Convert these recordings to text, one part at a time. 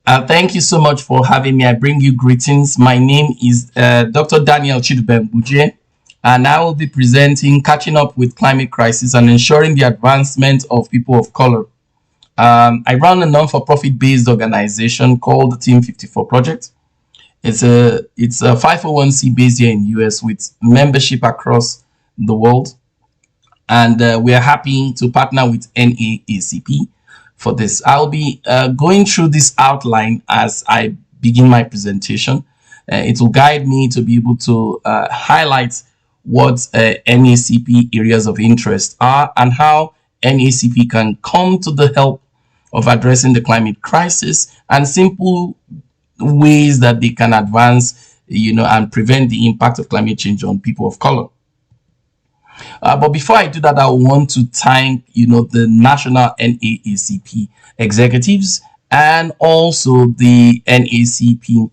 Thank you so much for having me. I bring you greetings. My name is Dr. Daniel Chidubem, and I will be presenting Catching Up with Climate Crisis and Ensuring the Advancement of People of Color. I run a non-for-profit based organization called the Team 54 Project. It's a 501c based here in the US with membership across the world, and we are happy to partner with NAACP for this. I'll be going through this outline as I begin my presentation. It will guide me to be able to highlight what NAACP areas of interest are and how NAACP can come to the help of addressing the climate crisis and simple ways that they can advance, and prevent the impact of climate change on people of color. But before I do that, I want to thank, the national NAACP executives and also the NAACP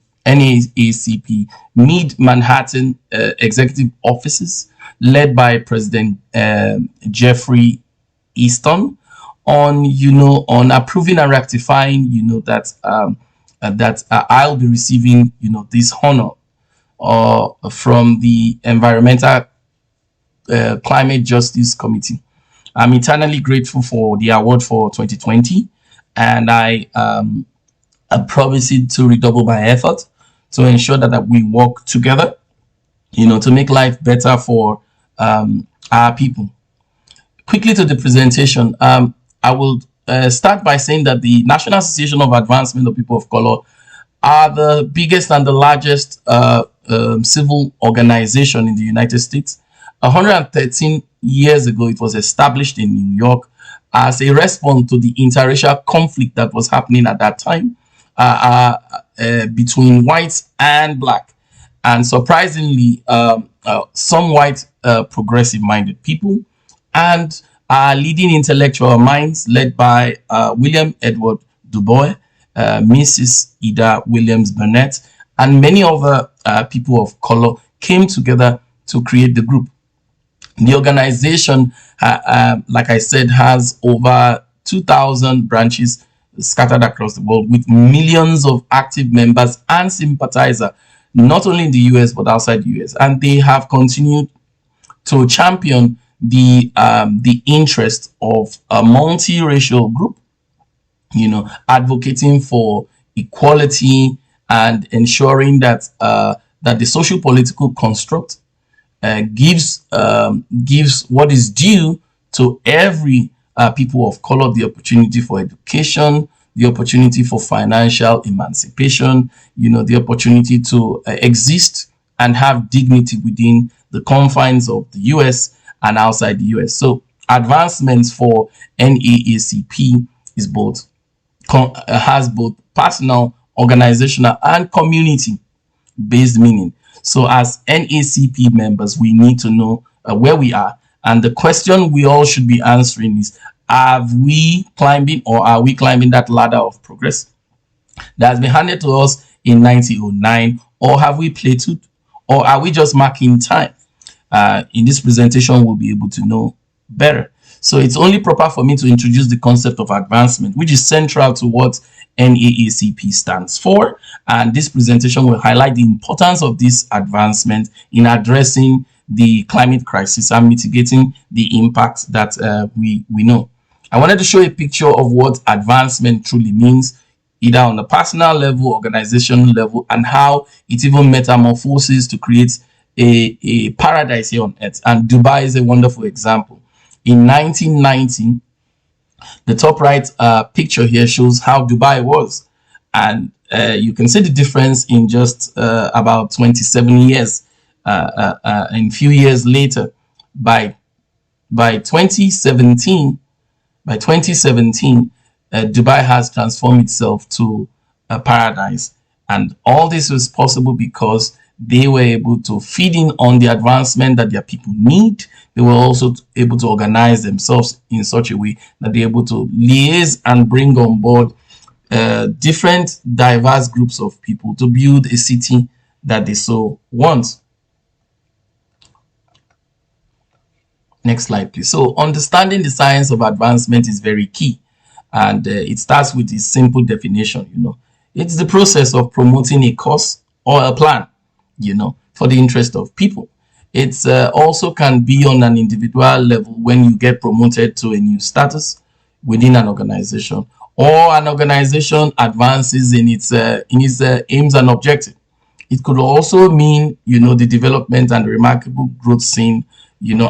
Mid Manhattan executive offices led by President Jeffrey Easton on approving and rectifying, that I'll be receiving, this honor from the Environmental Climate Justice Committee. I'm eternally grateful for the award for 2020, and I promise it to redouble my effort to ensure that we work together, to make life better for our people. Quickly to the presentation, I will start by saying that the National Association of Advancement of People of Color are the biggest and the largest civil organization in the United States. 113 years ago, it was established in New York as a response to the interracial conflict that was happening at that time between whites and black. And surprisingly, some white progressive-minded people and leading intellectual minds led by William Edward Du Bois, Mrs. Ida Williams Burnett, and many other people of color came together to create the group. The organization, like I said, has over 2,000 branches scattered across the world with millions of active members and sympathizers, not only in the US but outside the US. And they have continued to champion the interest of a multiracial group, advocating for equality and ensuring that that the social political construct gives what is due to every people of color: the opportunity for education, the opportunity for financial emancipation, the opportunity to exist and have dignity within the confines of the US and outside the US. So advancements for NAACP is has both personal, organizational, and community-based meaning. So as NAACP members, we need to know where we are. And the question we all should be answering is, are we climbing that ladder of progress that has been handed to us in 1909, or have we plateaued, or are we just marking time? In this presentation, we'll be able to know better. So it's only proper for me to introduce the concept of advancement, which is central to what NAACP stands for. And this presentation will highlight the importance of this advancement in addressing the climate crisis and mitigating the impact that we know. I wanted to show a picture of what advancement truly means, either on the personal level, organizational level, and how it even metamorphoses to create a paradise here on earth. And Dubai is a wonderful example. In 1990, the top right picture here shows how Dubai was, and you can see the difference in just about 27 years. And a few years later, by 2017, Dubai has transformed itself to a paradise, and all this was possible because they were able to feed in on the advancement that their people need. They were also able to organize themselves in such a way that they're able to liaise and bring on board different diverse groups of people to build a city that they so want. Next slide, please. So understanding the science of advancement is very key, and it starts with a simple definition. It's the process of promoting a cause or a plan, for the interest of people. It's also can be on an individual level when you get promoted to a new status within an organization, or an organization advances in its aims and objectives. It could also mean, the development and remarkable growth seen,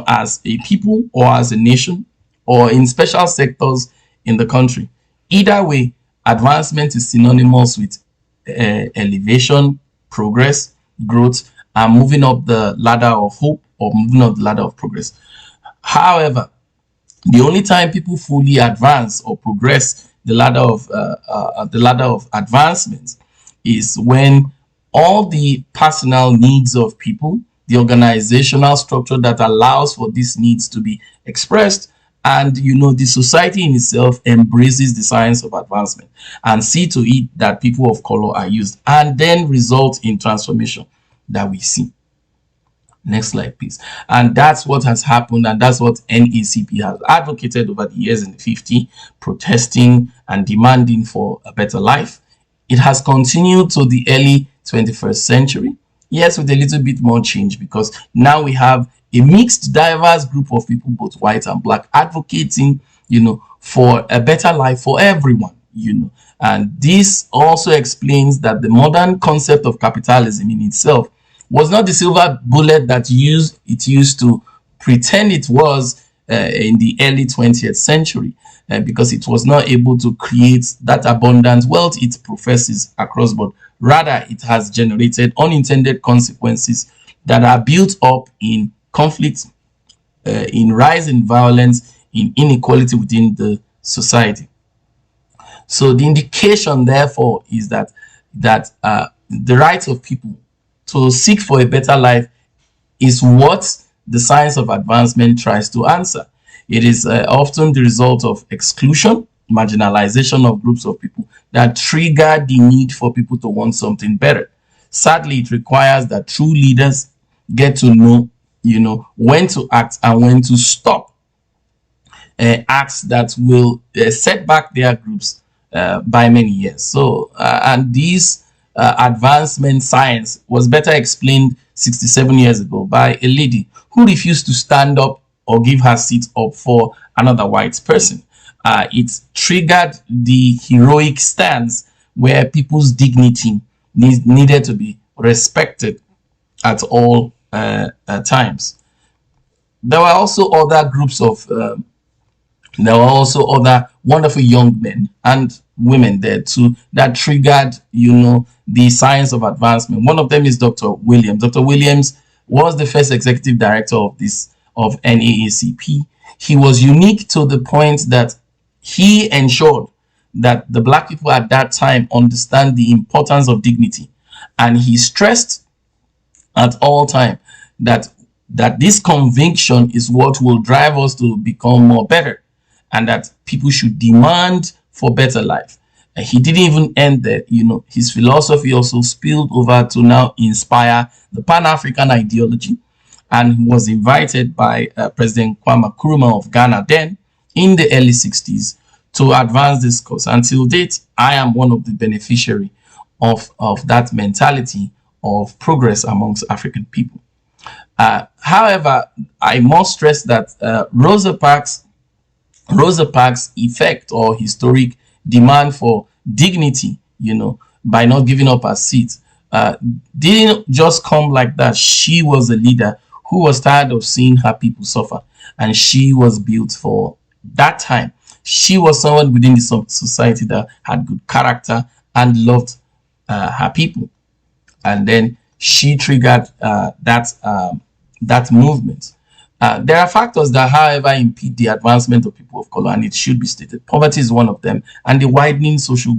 as a people or as a nation or in special sectors in the country. Either way, advancement is synonymous with elevation, progress, growth, and moving up the ladder of hope or moving up the ladder of progress. However, the only time people fully advance or progress the ladder of advancement is when all the personal needs of people, the organizational structure that allows for these needs to be expressed, and the society in itself embraces the science of advancement and see to it that people of color are used, and then result in transformation that we see. Next slide, please. And that's what has happened, and that's what NAACP has advocated over the years in the 50s, protesting and demanding for a better life. It has continued to the early 21st century. Yes, with a little bit more change, because now we have a mixed, diverse group of people, both white and black, advocating, for a better life for everyone, And this also explains that the modern concept of capitalism in itself was not the silver bullet that it used to pretend it was in the early 20th century, because it was not able to create that abundant wealth it professes across board. Rather, it has generated unintended consequences that are built up in conflict, in rise in violence, in inequality within the society. So the indication, therefore, is that the rights of people to seek for a better life is what the science of advancement tries to answer. It is often the result of exclusion, marginalization of groups of people that trigger the need for people to want something better. Sadly, it requires that true leaders get to know, when to act and when to stop acts that will set back their groups by many years. So, and this advancement science was better explained 67 years ago by a lady who refused to stand up or give her seat up for another white person. It triggered the heroic stance where people's dignity needed to be respected at all times. There were also other groups of there were also other wonderful young men and women there too that triggered, the science of advancement. One of them is Dr. Williams. Dr. Williams was the first executive director of NAACP. He was unique to the point that he ensured that the black people at that time understand the importance of dignity, and he stressed at all time that this conviction is what will drive us to become more better, and that people should demand for better life. And he didn't even end there. His philosophy also spilled over to now inspire the Pan-African ideology, and he was invited by President Kwame Nkrumah of Ghana then in the early 60s to advance this cause. Until date, I am one of the beneficiaries of that mentality of progress amongst African people. However, I must stress that Rosa Parks' effect or historic demand for dignity, by not giving up her seat, didn't just come like that. She was a leader who was tired of seeing her people suffer, and she was built for that time. She was someone within the society that had good character and loved her people, and then she triggered that movement. There are factors that, however, impede the advancement of people of color, and it should be stated. Poverty is one of them, and the widening social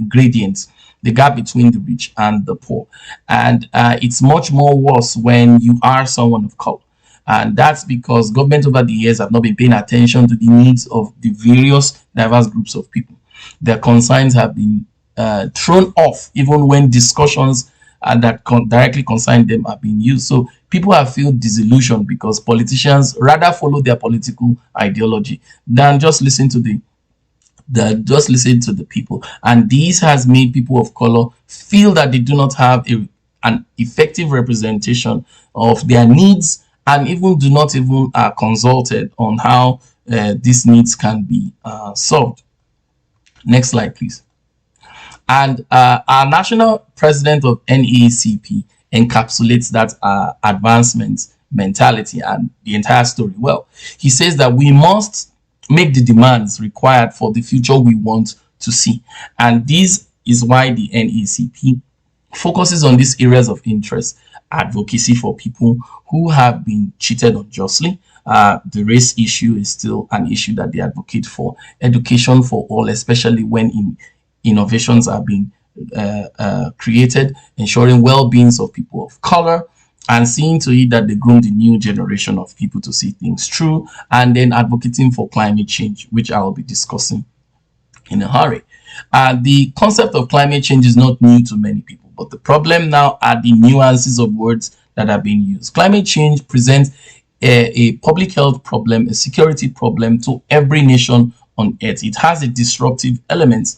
gradients, the gap between the rich and the poor. And it's much more worse when you are someone of color. And that's because government over the years have not been paying attention to the needs of the various diverse groups of people. Their concerns have been thrown off even when discussions that directly concern them are being used. So people have felt disillusioned because politicians rather follow their political ideology than just listen to the That just listen to the people, and this has made people of color feel that they do not have an effective representation of their needs, and even do not even consulted on how these needs can be solved. Next slide, please. And our national president of NAACP encapsulates that advancement mentality and the entire story well. He says that we must make the demands required for the future we want to see. And this is why the NAACP focuses on these areas of interest: advocacy for people who have been cheated unjustly. The race issue is still an issue that they advocate for. Education for all, especially when innovations are being created, ensuring well-beings of people of color, and seeing to it that they groom the new generation of people to see things through, and then advocating for climate change, which I will be discussing in a hurry. The concept of climate change is not new to many people, but the problem now are the nuances of words that are being used. Climate change presents a public health problem, a security problem to every nation on earth. It has a disruptive element,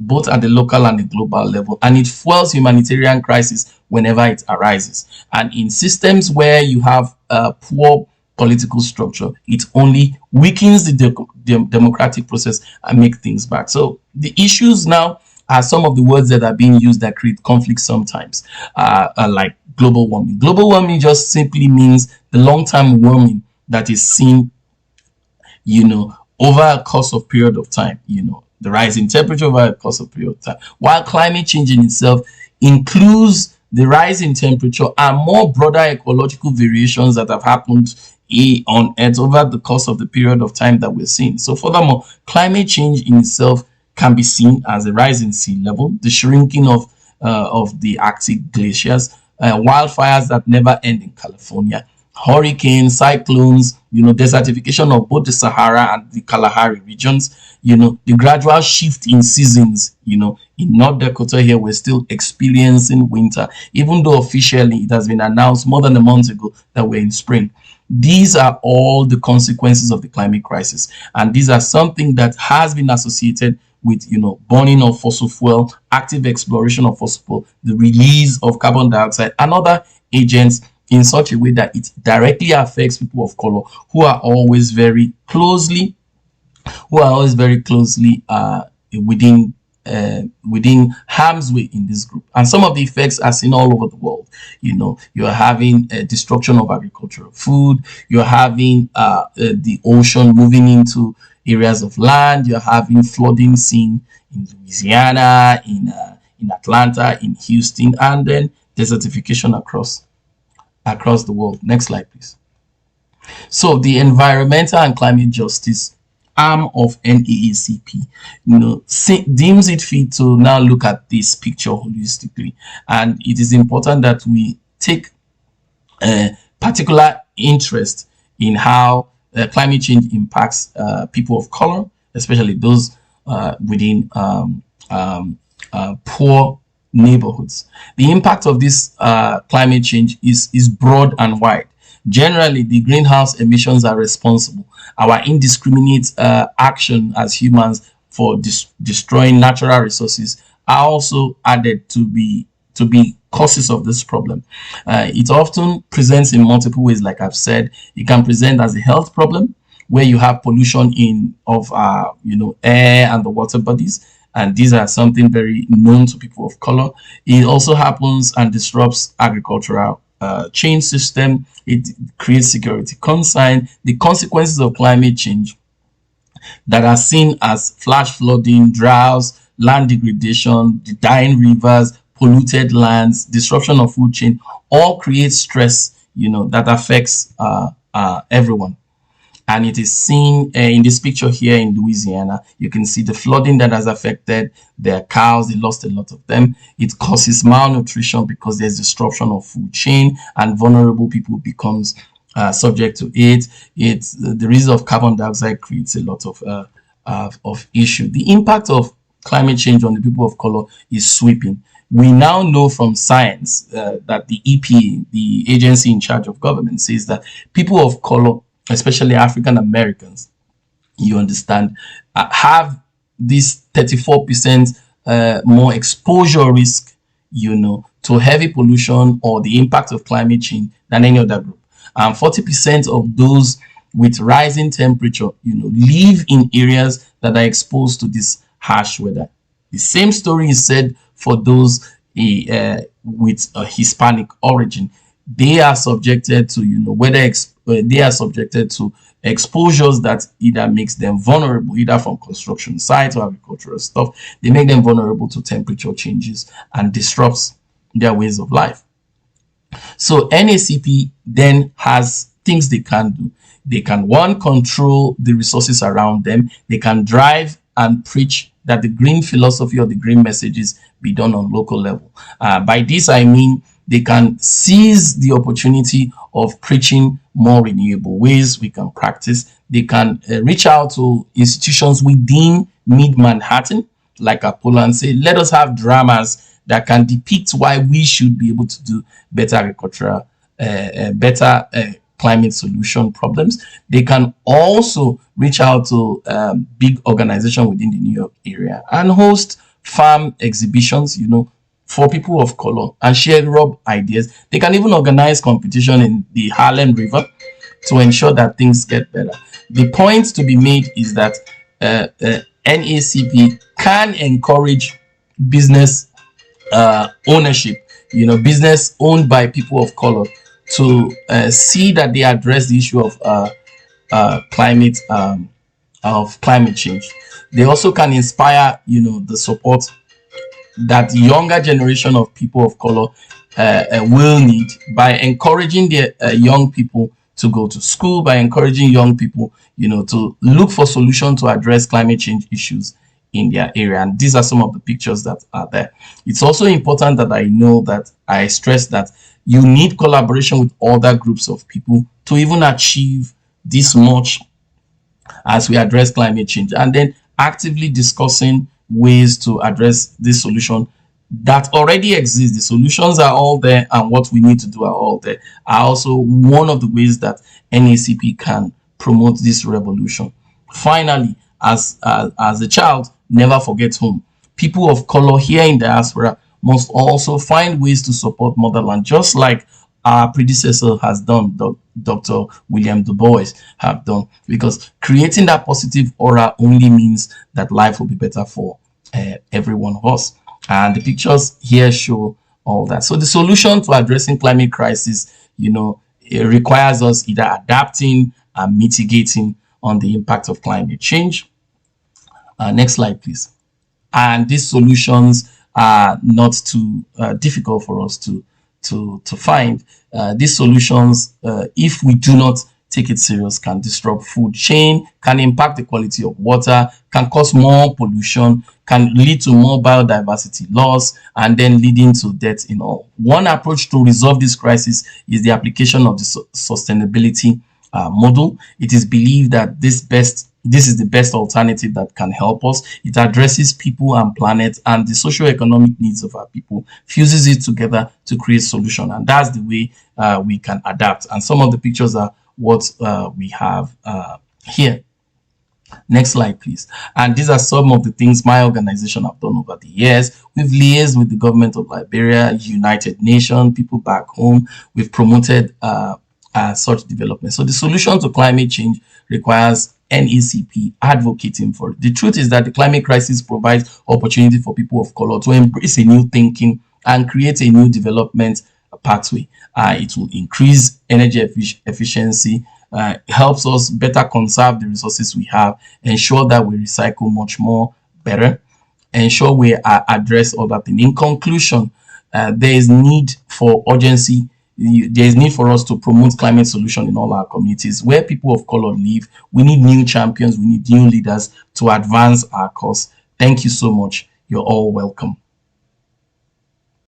both at the local and the global level, and it fuels humanitarian crisis whenever it arises. And in systems where you have poor political structure, it only weakens the democratic process and make things bad. So the issues now are some of the words that are being used that create conflict sometimes, like global warming. Global warming just simply means the long-term warming that is seen, over a course of period of time, the rise in temperature over a course of period of time. While climate change in itself includes the rise in temperature and more broader ecological variations that have happened on Earth over the course of the period of time that we're seeing. So furthermore, climate change in itself can be seen as a rise in sea level, the shrinking of the Arctic glaciers, wildfires that never end in California, hurricanes, cyclones, desertification of both the Sahara and the Kalahari regions, the gradual shift in seasons, in North Dakota here, we're still experiencing winter, even though officially it has been announced more than a month ago that we're in spring. These are all the consequences of the climate crisis. And these are something that has been associated with, burning of fossil fuel, active exploration of fossil fuel, the release of carbon dioxide and other agents in such a way that it directly affects people of color who are always very closely within harm's way in this group. And some of the effects are seen all over the world. You're having a destruction of agricultural food, you're having the ocean moving into areas of land, you're having flooding seen in Louisiana, in Atlanta, in Houston, and then desertification across the world. Next slide, please. So the environmental and climate justice arm of NAACP, deems it fit to now look at this picture holistically, and it is important that we take particular interest in how climate change impacts people of color, especially those within poor neighborhoods. The impact of this climate change is broad and wide. Generally, the greenhouse emissions are responsible. Our indiscriminate action as humans for destroying natural resources are also added to be causes of this problem. It often presents in multiple ways. Like I've said, it can present as a health problem where you have pollution of air and the water bodies, and these are something very known to people of color. It also happens and disrupts agricultural chain system. It creates security concern. The consequences of climate change that are seen as flash flooding, droughts, land degradation, the dying rivers, polluted lands, disruption of food chain, all create stress, that affects everyone. And it is seen in this picture here in Louisiana. You can see the flooding that has affected their cows. They lost a lot of them. It causes malnutrition because there's disruption of food chain and vulnerable people becomes subject to it. The release of carbon dioxide creates a lot of issue. The impact of climate change on the people of color is sweeping. We now know from science that the EPA, the agency in charge of government, says that people of color, especially African Americans, have this 34% more exposure risk, to heavy pollution or the impact of climate change than any other group. And 40% of those with rising temperature, live in areas that are exposed to this harsh weather. The same story is said for those with a Hispanic origin. They are subjected to, they are subjected to exposures that either makes them vulnerable, either from construction sites or agricultural stuff. They make them vulnerable to temperature changes and disrupts their ways of life. So NAACP then has things they can do. They can, one, control the resources around them. They can drive and preach that the green philosophy or the green messages be done on local level. By this, I mean they can seize the opportunity of preaching more renewable ways we can practice. They can reach out to institutions within mid-Manhattan, like Apollo, and say, let us have dramas that can depict why we should be able to do better agricultural, better climate solution problems. They can also reach out to big organizations within the New York area and host farm exhibitions, for people of color and share rub ideas. They can even organize competition in the Harlem River to ensure that things get better. The point to be made is that NAACP can encourage business ownership, business owned by people of color, to see that they address the issue of climate change. They also can inspire, the support that the younger generation of people of color will need by encouraging the young people to go to school, by encouraging young people, to look for solutions to address climate change issues in their area. And these are some of the pictures that are there. It's also important that I stress that you need collaboration with other groups of people to even achieve this much as we address climate change, and then actively discussing ways to address this solution that already exists. The solutions are all there, and what we need to do are all there. Are also one of the ways that NAACP can promote this revolution. Finally, as a child, never forget home. People of color here in diaspora must also find ways to support motherland, just like our predecessor has done, Dr. William Du Bois have done, because creating that positive aura only means that life will be better for every one of us. And the pictures here show all that. So the solution to addressing climate crisis, it requires us either adapting and mitigating on the impact of climate change. Next slide, please. And these solutions are not too difficult for us to find. These solutions, if we do not take it serious, can disrupt food chain, can impact the quality of water, can cause more pollution, can lead to more biodiversity loss, and then leading to death in all. One approach to resolve this crisis is the application of the sustainability model. It is believed that this is the best alternative that can help us. It addresses people and planet and the socio-economic needs of our people, fuses it together to create solution, and that's the way we can adapt. And some of the pictures are what we have here. Next slide, please. And these are some of the things my organization have done over the years. We've liaised with the government of Liberia, United Nations, people back home. We've promoted such development. So the solution to climate change requires NAACP advocating for it. The truth is that the climate crisis provides opportunity for people of color to embrace a new thinking and create a new development pathway. It will increase energy efficiency, helps us better conserve the resources we have, ensure that we recycle much more better, ensure we address other things. In conclusion, there is need for urgency. There is need for us to promote climate solution in all our communities. Where people of color live, we need new champions, we need new leaders to advance our cause. Thank you so much. You're all welcome.